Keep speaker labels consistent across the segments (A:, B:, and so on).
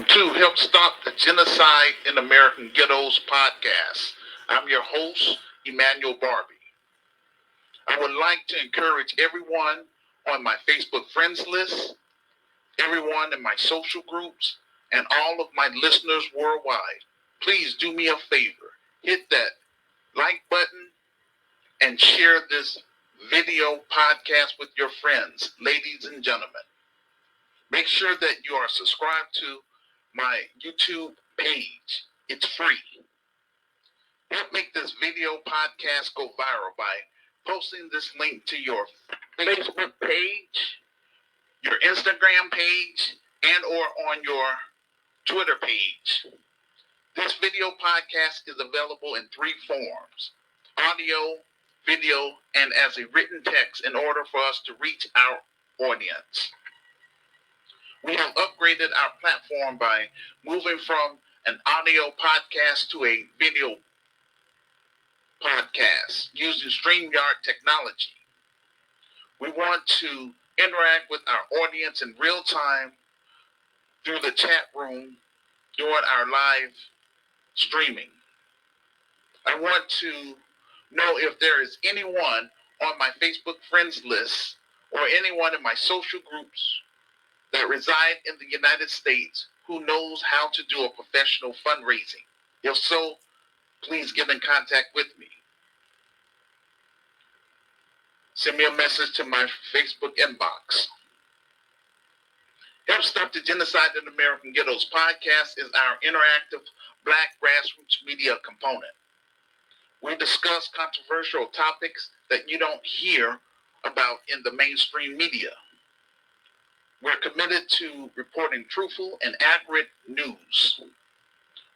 A: to Help Stop the Genocide in American Ghettos podcast. I'm your host, Emmanuel Barbee. I would like to encourage everyone on my Facebook friends list, everyone in my social groups, and all of my listeners worldwide. Please do me a favor. Hit that like button and share this video podcast with your friends, ladies and gentlemen. Make sure that you are subscribed to my YouTube page. It's free. Help make this video podcast go viral by posting this link to your Facebook page, your Instagram page, and or on your Twitter page. This video podcast is available in three forms: audio, video, and as a written text in order for us to reach our audience. We have upgraded our platform by moving from an audio podcast to a video podcast using StreamYard technology. We want to interact with our audience in real time through the chat room during our live streaming. I want to know if there is anyone on my Facebook friends list or anyone in my social groups that reside in the United States who knows how to do a professional fundraising. If so, please get in contact with me. Send me a message to my Facebook inbox. Help Stop the Genocide in American Ghettos podcast is our interactive Black grassroots media component. We discuss controversial topics that you don't hear about in the mainstream media. We're committed to reporting truthful and accurate news.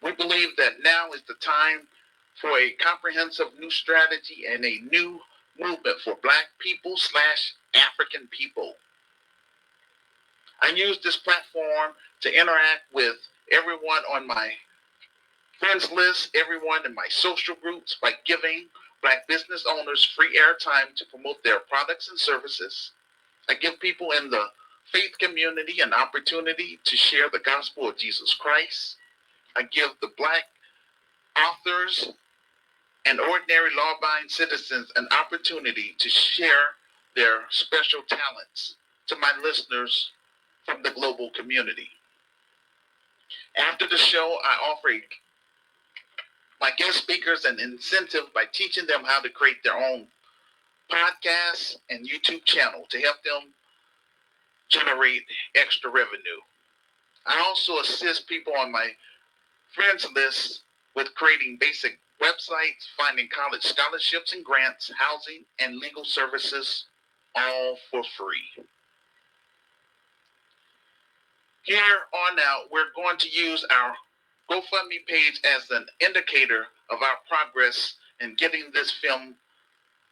A: We believe that now is the time for a comprehensive new strategy and a new movement for Black people / African people. I use this platform to interact with everyone on my friends list, everyone in my social groups by giving Black business owners free airtime to promote their products and services. I give people in the faith community an opportunity to share the gospel of Jesus Christ. I give the Black authors and ordinary law-abiding citizens an opportunity to share their special talents to my listeners from the global community. After the show, I offer my guest speakers an incentive by teaching them how to create their own podcasts and YouTube channel to help them generate extra revenue. I also assist people on my friends list with creating basic websites, finding college scholarships and grants, housing, and legal services, all for free. Here on out, we're going to use our GoFundMe page as an indicator of our progress in getting this film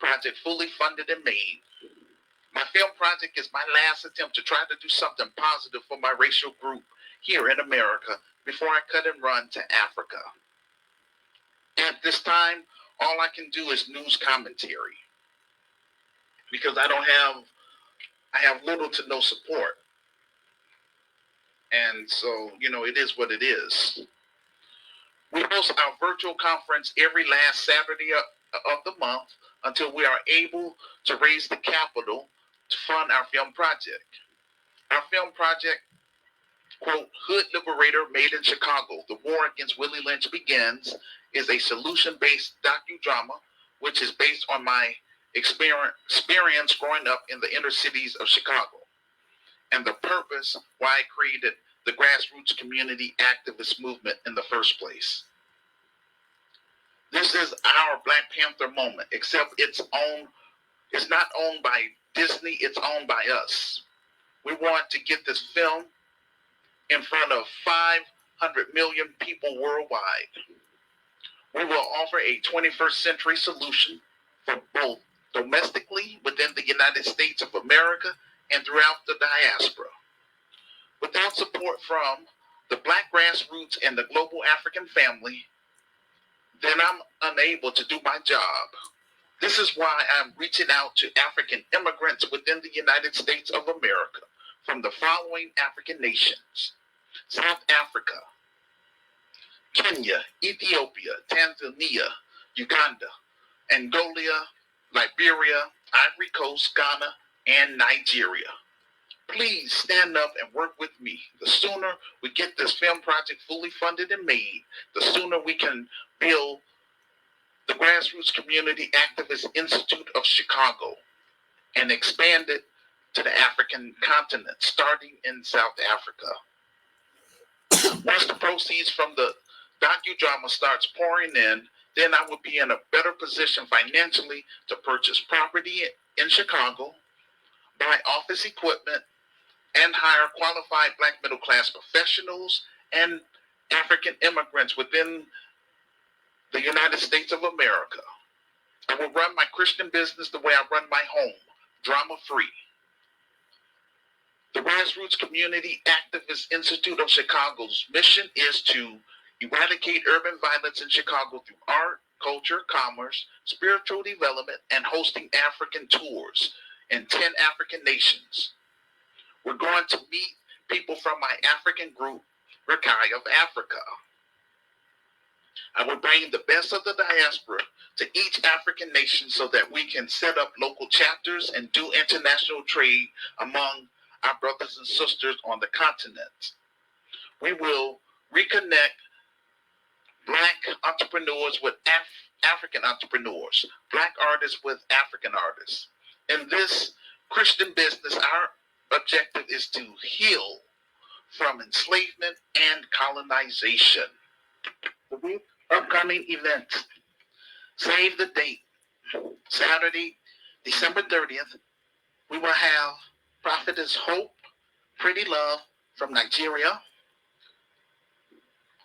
A: project fully funded and made. My film project is my last attempt to try to do something positive for my racial group here in America before I cut and run to Africa. At this time, all I can do is news commentary because I have little to no support. And so, it is what it is. We host our virtual conference every last Saturday of the month until we are able to raise the capital to fund our film project. Our film project, quote, Hood Liberator Made in Chicago, The War Against Willie Lynch Begins, is a solution-based docudrama which is based on my experience growing up in the inner cities of Chicago and the purpose why I created the grassroots community activist movement in the first place. This is our Black Panther moment, except it's not owned by Disney, it's owned by us. We want to get this film in front of 500 million people worldwide. We will offer a 21st century solution for both domestically within the United States of America and throughout the diaspora. Without support from the Black grassroots and the global African family, then I'm unable to do my job. This is why I'm reaching out to African immigrants within the United States of America from the following African nations: South Africa, Kenya, Ethiopia, Tanzania, Uganda, Angola, Liberia, Ivory Coast, Ghana, and Nigeria. Please stand up and work with me. The sooner we get this film project fully funded and made, the sooner we can build the Grassroots Community Activist Institute of Chicago and expand it to the African continent, starting in South Africa. Once the proceeds from the docudrama starts pouring in, then I will be in a better position financially to purchase property in Chicago, buy office equipment, and hire qualified Black middle class professionals and African immigrants within the United States of America. I will run my Christian business the way I run my home, drama-free. The Grassroots Community Activist Institute of Chicago's mission is to eradicate urban violence in Chicago through art, culture, commerce, spiritual development, and hosting African tours in 10 African nations. We're going to meet people from my African group, GRCAM of Africa. I will bring the best of the diaspora to each African nation so that we can set up local chapters and do international trade among our brothers and sisters on the continent. We will reconnect Black entrepreneurs with African entrepreneurs, Black artists with African artists. In this Christian business, our objective is to heal from enslavement and colonization. The upcoming events. Save the date. Saturday, December 30th, we will have Prophetess Hope, Pretty Love from Nigeria.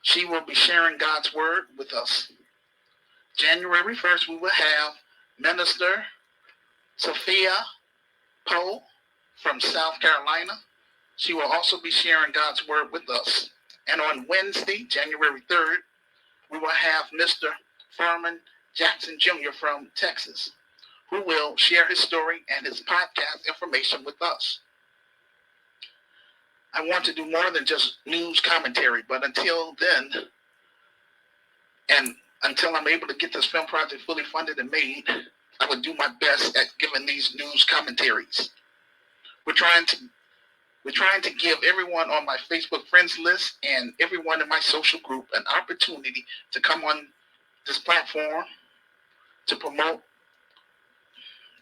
A: She will be sharing God's word with us. January 1st, we will have Minister Sophia Poe from South Carolina. She will also be sharing God's word with us. And on Wednesday, January 3rd, we will have Mr. Furman Jackson Jr. from Texas, who will share his story and his podcast information with us. I want to do more than just news commentary, but until then, and until I'm able to get this film project fully funded and made, I will do my best at giving these news commentaries. We're trying to give everyone on my Facebook friends list and everyone in my social group an opportunity to come on this platform to promote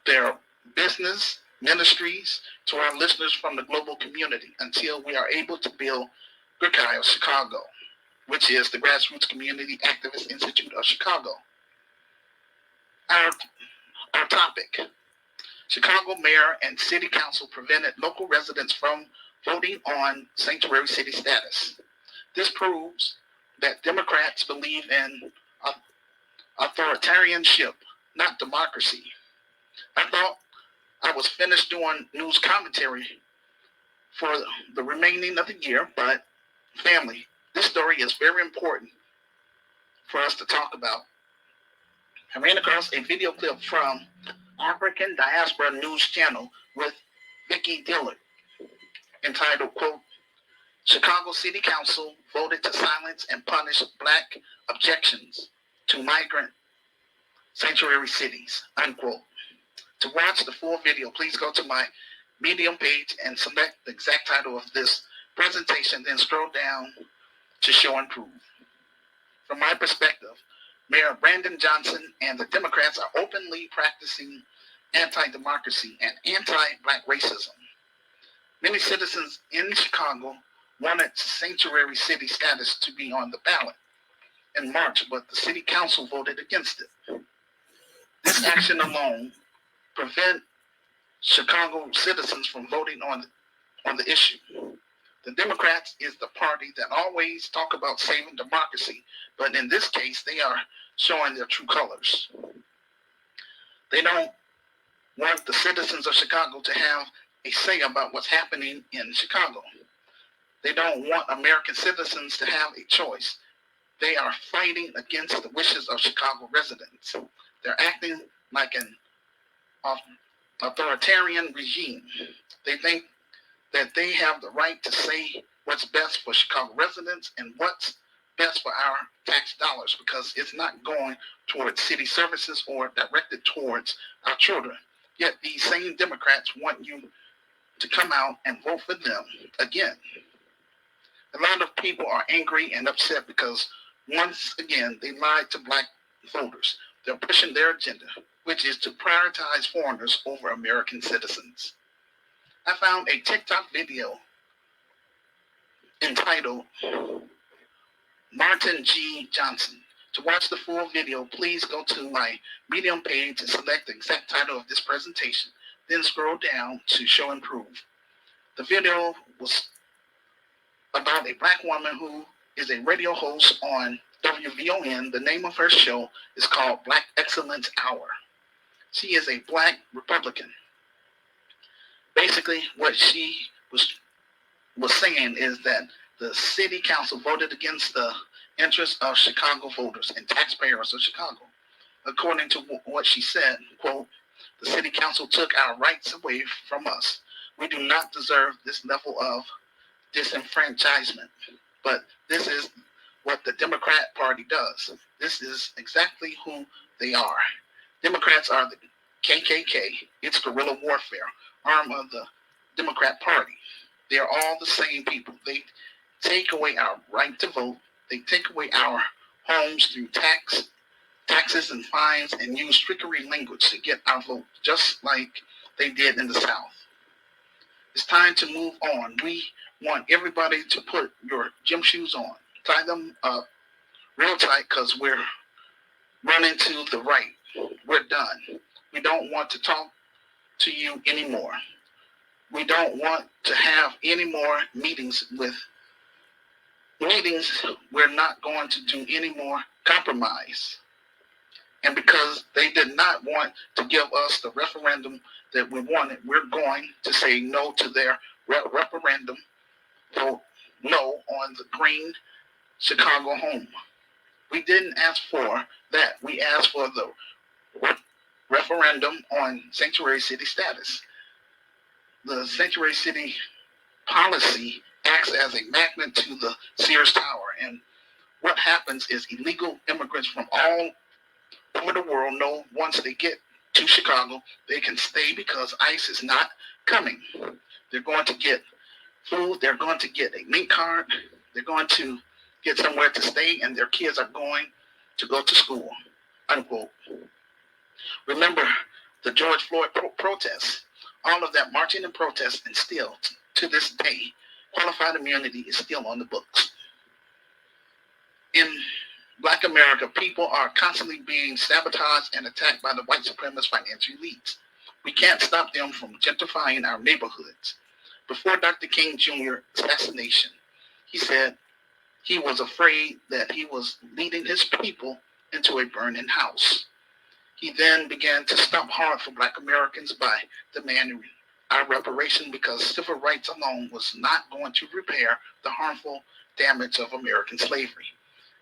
A: their business ministries to our listeners from the global community until we are able to build GRCAM of Chicago, which is the Grassroots Community Activist Institute of Chicago. Our topic: Chicago Mayor and City Council prevented local residents from voting on sanctuary city status. This proves that Democrats believe in authoritarianship, not democracy. I thought I was finished doing news commentary for the remaining of the year, but family, this story is very important for us to talk about. I ran across a video clip from African Diaspora News Channel with Vicki Dillard entitled, quote, Chicago City Council voted to silence and punish Black objections to migrant sanctuary cities, unquote. To watch the full video, please go to my Medium page and select the exact title of this presentation, then scroll down to show and prove. From my perspective, Mayor Brandon Johnson and the Democrats are openly practicing anti-democracy and anti-Black racism. Many citizens in Chicago wanted sanctuary city status to be on the ballot in March, but the city council voted against it. This action alone prevent Chicago citizens from voting on the issue. The Democrats is the party that always talk about saving democracy, but in this case, they are showing their true colors. They don't want the citizens of Chicago to have a say about what's happening in Chicago. They don't want American citizens to have a choice. They are fighting against the wishes of Chicago residents. They're acting like an authoritarian regime. They think that they have the right to say what's best for Chicago residents and what's best for our tax dollars, because it's not going towards city services or directed towards our children. Yet these same Democrats want you to come out and vote for them again. A lot of people are angry and upset because once again they lied to black voters. They're pushing their agenda, which is to prioritize foreigners over American citizens. I found a TikTok video entitled Martin G. Johnson. To watch the full video, please go to my Medium page and select the exact title of this presentation. Then scroll down to Show and Prove. The video was about a black woman who is a radio host on WVON. The name of her show is called Black Excellence Hour. She is a black Republican. Basically, what she was saying is that the city council voted against the interests of Chicago voters and taxpayers of Chicago. According to what she said, quote, "The city council took our rights away from us. We do not deserve this level of disenfranchisement. But this is what the Democrat Party does. This is exactly who they are. Democrats are the KKK. It's guerrilla warfare, arm of the Democrat Party. They are all the same people. They take away our right to vote. They take away our homes through taxes and fines, and use trickery language to get our vote, just like they did in the South. It's time to move on. We want everybody to put your gym shoes on. Tie them up real tight, because we're running to the right. We're done. We don't want to talk to you anymore. We don't want to have any more meetings. We're not going to do any more compromise. And because they did not want to give us the referendum that we wanted, we're going to say no to their referendum. Vote no on the Green Chicago Home. We didn't ask for that. We asked for the referendum on sanctuary city status. The sanctuary city policy acts as a magnet to the Sears Tower. And what happens is illegal immigrants from all over the world know once they get to Chicago, they can stay because ICE is not coming. They're going to get food. They're going to get a link card. They're going to get somewhere to stay, and their kids are going to go to school, unquote. Remember the George Floyd protests, all of that marching and protest, and still to this day, qualified immunity is still on the books. In Black America, people are constantly being sabotaged and attacked by the white supremacist financial elites. We can't stop them from gentrifying our neighborhoods. Before Dr. King Jr.'s assassination, he said he was afraid that he was leading his people into a burning house. He then began to stomp hard for Black Americans by demanding our reparation, because civil rights alone was not going to repair the harmful damage of American slavery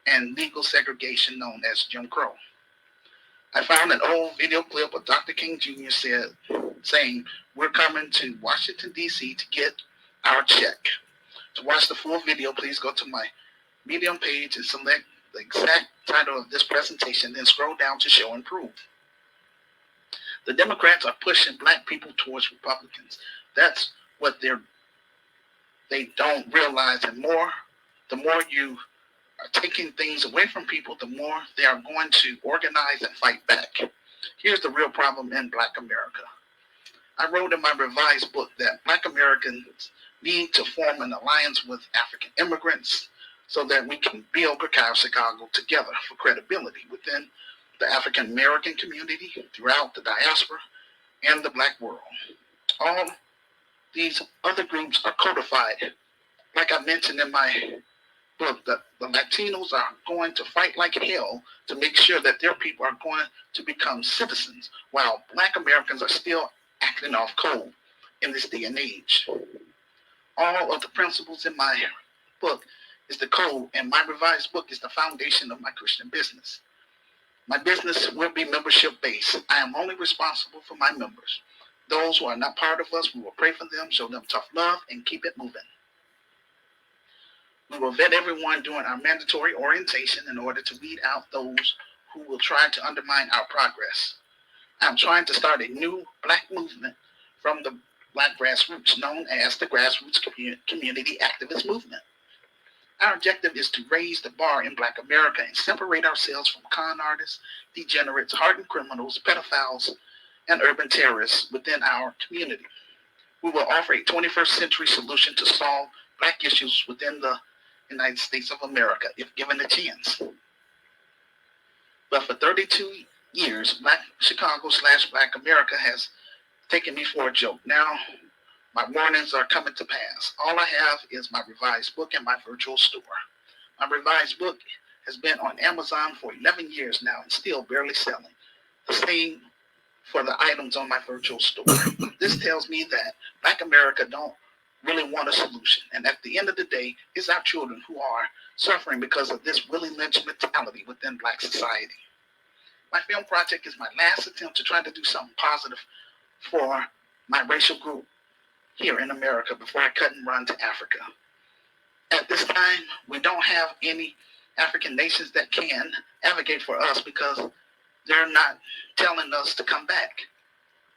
A: and legal segregation known as Jim Crow. I found an old video clip of Dr. King Jr. saying, "We're coming to Washington, D.C. to get our check." To watch the full video, please go to my Medium page and select the exact title of this presentation, then scroll down to Show and Prove. The Democrats are pushing Black people towards Republicans. That's what they don't realize. And the more you are taking things away from people, the more they are going to organize and fight back. Here's the real problem in Black America. I wrote in my revised book that Black Americans need to form an alliance with African immigrants so that we can build Chicago together for credibility within the African American community, throughout the diaspora, and the Black world. All these other groups are codified. Like I mentioned in my book, the Latinos are going to fight like hell to make sure that their people are going to become citizens, while Black Americans are still acting off code in this day and age. All of the principles in my book is the code, and my revised book is the foundation of my Christian business. My business will be membership-based. I am only responsible for my members. Those who are not part of us, we will pray for them, show them tough love, and keep it moving. We will vet everyone during our mandatory orientation in order to weed out those who will try to undermine our progress. I'm trying to start a new Black movement from the Black grassroots, known as the Grassroots Community Activist Movement. Our objective is to raise the bar in Black America and separate ourselves from con artists, degenerates, hardened criminals, pedophiles, and urban terrorists within our community. We will offer a 21st century solution to solve Black issues within the United States of America, if given a chance. But for 32 years, Black Chicago / Black America has taken me for a joke. Now, my warnings are coming to pass. All I have is my revised book and my virtual store. My revised book has been on Amazon for 11 years now and still barely selling. The same for the items on my virtual store. This tells me that Black America don't really want a solution. And at the end of the day, it's our children who are suffering because of this Willie Lynch mentality within Black society. My film project is my last attempt to try to do something positive for my racial group here in America before I cut and run to Africa. At this time, we don't have any African nations that can advocate for us because they're not telling us to come back.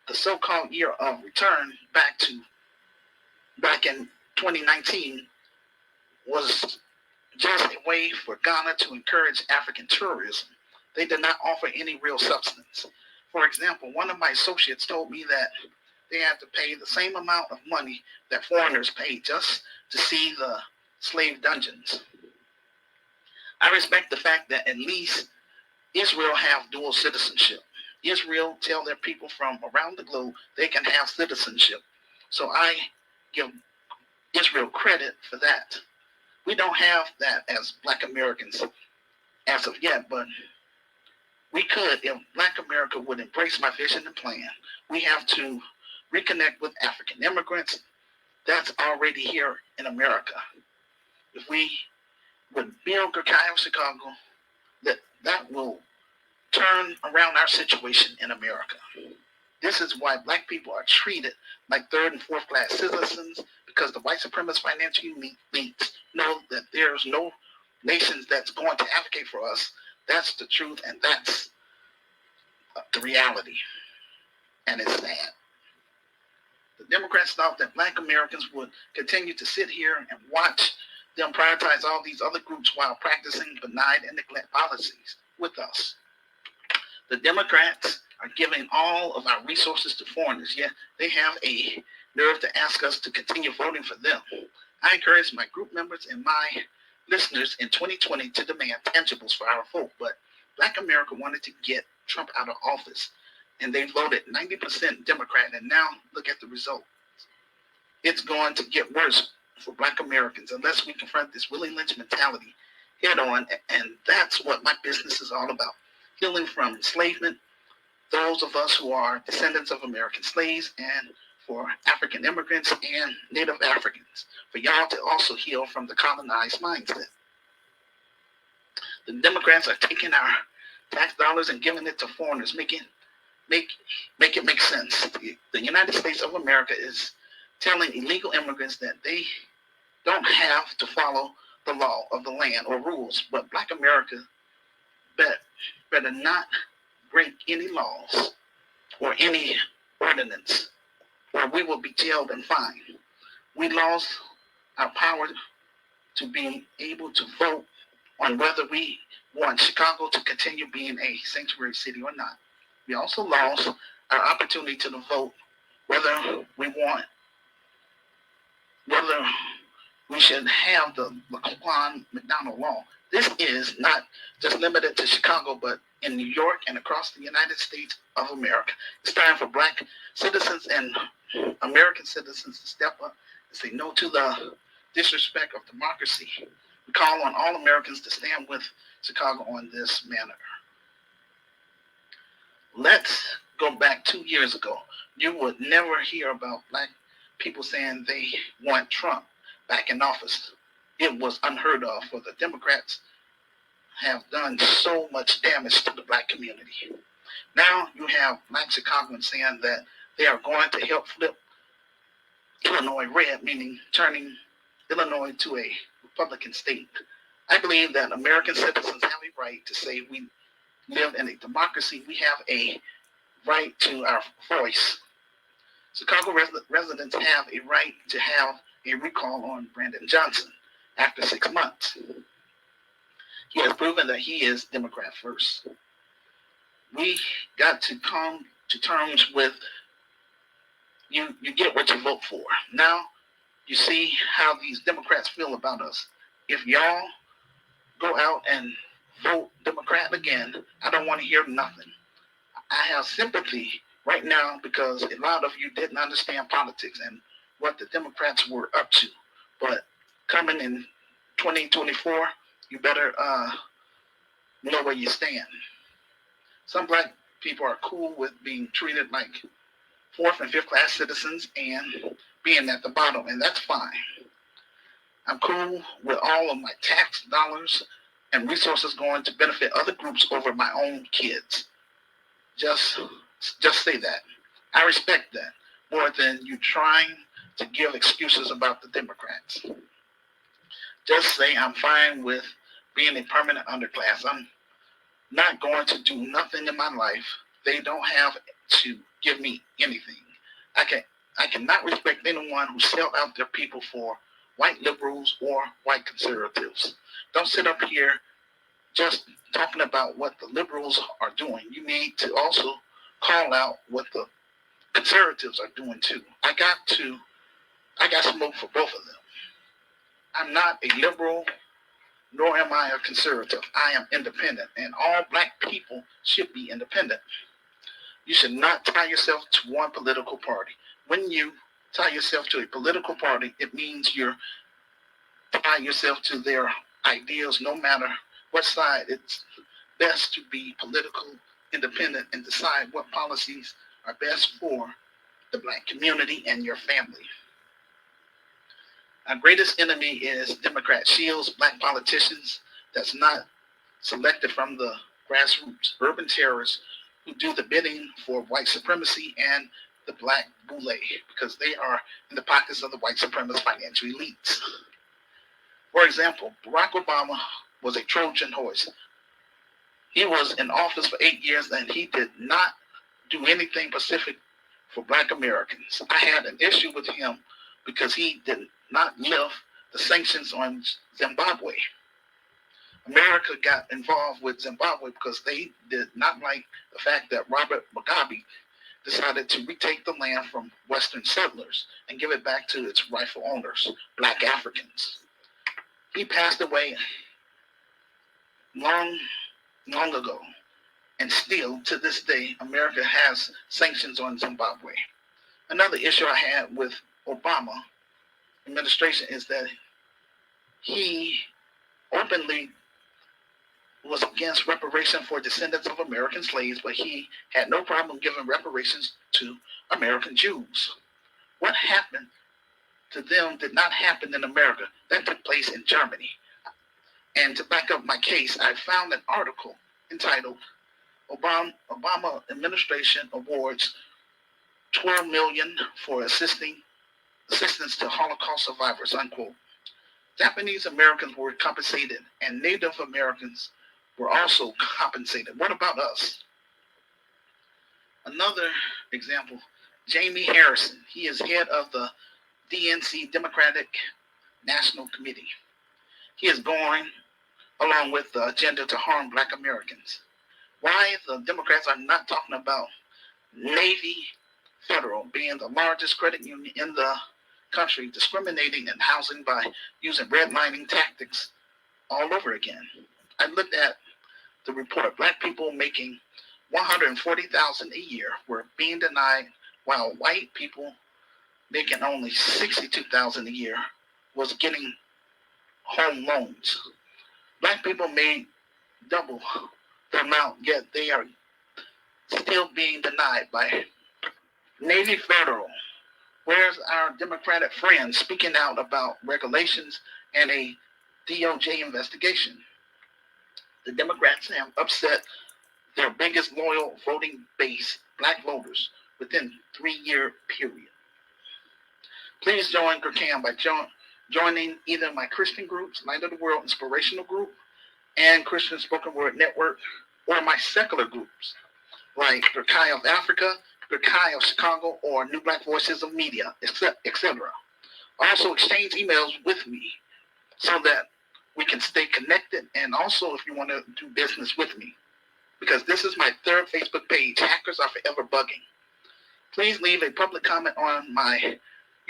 A: The so-called year of return back in 2019 was just a way for Ghana to encourage African tourism. They did not offer any real substance. For example, one of my associates told me that they had to pay the same amount of money that foreigners paid just to see the slave dungeons. I respect the fact that at least Israel have dual citizenship. Israel tell their people from around the globe they can have citizenship. So I give Israel credit for that. We don't have that as Black Americans as of yet, but we could if Black America would embrace my vision and plan. We have to reconnect with African immigrants that's already here in America. If we would build GRCAM Chicago, that will turn around our situation in America. This is why Black people are treated like third and fourth class citizens, because the white supremacist financial elites know that there's no nations that's going to advocate for us. That's the truth, and that's the reality. And it's sad. The Democrats thought that Black Americans would continue to sit here and watch them prioritize all these other groups while practicing benign and neglect policies with us. The Democrats are giving all of our resources to foreigners, yet they have a nerve to ask us to continue voting for them. I encourage my group members and my listeners in 2020 to demand tangibles for our vote, but Black America wanted to get Trump out of office, and they voted 90% Democrat, and now look at the result. It's going to get worse for Black Americans unless we confront this Willie Lynch mentality head on, and that's what my business is all about. Healing from enslavement, those of us who are descendants of American slaves, and for African immigrants and Native Africans, for y'all to also heal from the colonized mindset. The Democrats are taking our tax dollars and giving it to foreigners, make it make sense. The United States of America is telling illegal immigrants that they don't have to follow the law of the land or rules, but Black America better not break any laws or any ordinance, or we will be jailed and fined. We lost our power to be able to vote on whether we want Chicago to continue being a sanctuary city or not. We also lost our opportunity to vote whether we should have the Laquan McDonald law. This is not just limited to Chicago, but in New York and across the United States of America. It's time for Black citizens and American citizens to step up and say no to the disrespect of democracy. We call on all Americans to stand with Chicago on this matter. Let's go back 2 years ago. You would never hear about Black people saying they want Trump back in office. It was unheard of, for the Democrats have done so much damage to the Black community. Now you have Black Chicagoans saying that They are going to help flip Illinois red, meaning turning Illinois to a Republican state. I believe that American citizens have a right to say we live in a democracy. We have a right to our voice. Chicago residents have a right to have a recall on Brandon Johnson after 6 months. He has proven that he is Democrat first. We got to come to terms with you get what you vote for. Now you see how these Democrats feel about us. If y'all go out and vote Democrat again, I don't want to hear nothing. I have sympathy right now because a lot of you didn't understand politics and what the Democrats were up to. But coming in 2024, you better know where you stand. Some black people are cool with being treated like fourth and fifth class citizens and being at the bottom, and that's fine. I'm cool with all of my tax dollars and resources going to benefit other groups over my own kids. Just say that. I respect that more than you trying to give excuses about the Democrats. Just say I'm fine with being a permanent underclass. I'm not going to do nothing in my life. They don't have to give me anything. I cannot respect anyone who sell out their people for white liberals or white conservatives. Don't sit up here just talking about what the liberals are doing. You need to also call out what the conservatives are doing too. I got smoke for both of them. I'm not a liberal, nor am I a conservative. I am independent, and all black people should be independent. You should not tie yourself to one political party. When you tie yourself to a political party, it means you're tying yourself to their ideals no matter what side. It's best to be political independent and decide what policies are best for the black community and your family. Our greatest enemy is Democrat shields, black politicians that's not selected from the grassroots, urban terrorists who do the bidding for white supremacy and the black boule, because they are in the pockets of the white supremacist financial elites. For example, Barack Obama was a Trojan horse. He was in office for 8 years and he did not do anything specific for black Americans. I had an issue with him because he did not lift the sanctions on Zimbabwe. America got involved with Zimbabwe because they did not like the fact that Robert Mugabe decided to retake the land from Western settlers and give it back to its rightful owners, black Africans. He passed away long ago, and still to this day, America has sanctions on Zimbabwe. Another issue I had with Obama administration is that he openly was against reparation for descendants of American slaves, but he had no problem giving reparations to American Jews. What happened to them did not happen in America. That took place in Germany. And to back up my case, I found an article entitled Obama Administration Awards $12 million for assistance to Holocaust survivors, unquote. Japanese Americans were compensated and Native Americans were also compensated. What about us? Another example, Jamie Harrison. He is head of the DNC Democratic National Committee. He is going along with the agenda to harm black Americans. Why the Democrats are not talking about Navy Federal being the largest credit union in the country, discriminating in housing by using redlining tactics all over again. I looked at the report. Black people making $140,000 a year were being denied, while white people making only $62,000 a year was getting home loans. Black people made double the amount, yet they are still being denied by Navy Federal. Where's our Democratic friends speaking out about regulations and a DOJ investigation? The Democrats have upset their biggest loyal voting base, black voters, within 3-year period. Please join GRCAM by joining either my Christian groups, Light of the World Inspirational Group, and Christian Spoken Word Network, or my secular groups, like GRCAI of Africa, GRCAI of Chicago, or New Black Voices of Media, etc. Also, exchange emails with me so that we can stay connected, and also if you want to do business with me, because this is my third Facebook page, Hackers Are Forever Bugging. Please leave a public comment on my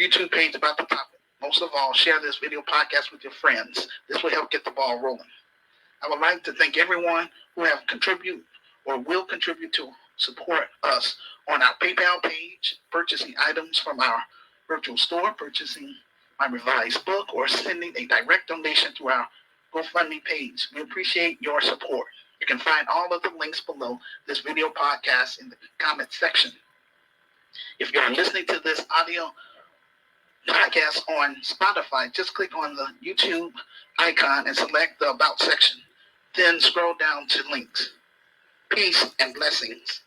A: YouTube page about the topic. Most of all, share this video podcast with your friends. This will help get the ball rolling. I would like to thank everyone who have contributed or will contribute to support us on our PayPal page, purchasing items from our virtual store, purchasing my revised book, or sending a direct donation to our GoFundMe page. We appreciate your support. You can find all of the links below this video podcast in the comment section. If you're listening to this audio podcast on Spotify, just click on the YouTube icon and select the About section. Then scroll down to links. Peace and blessings.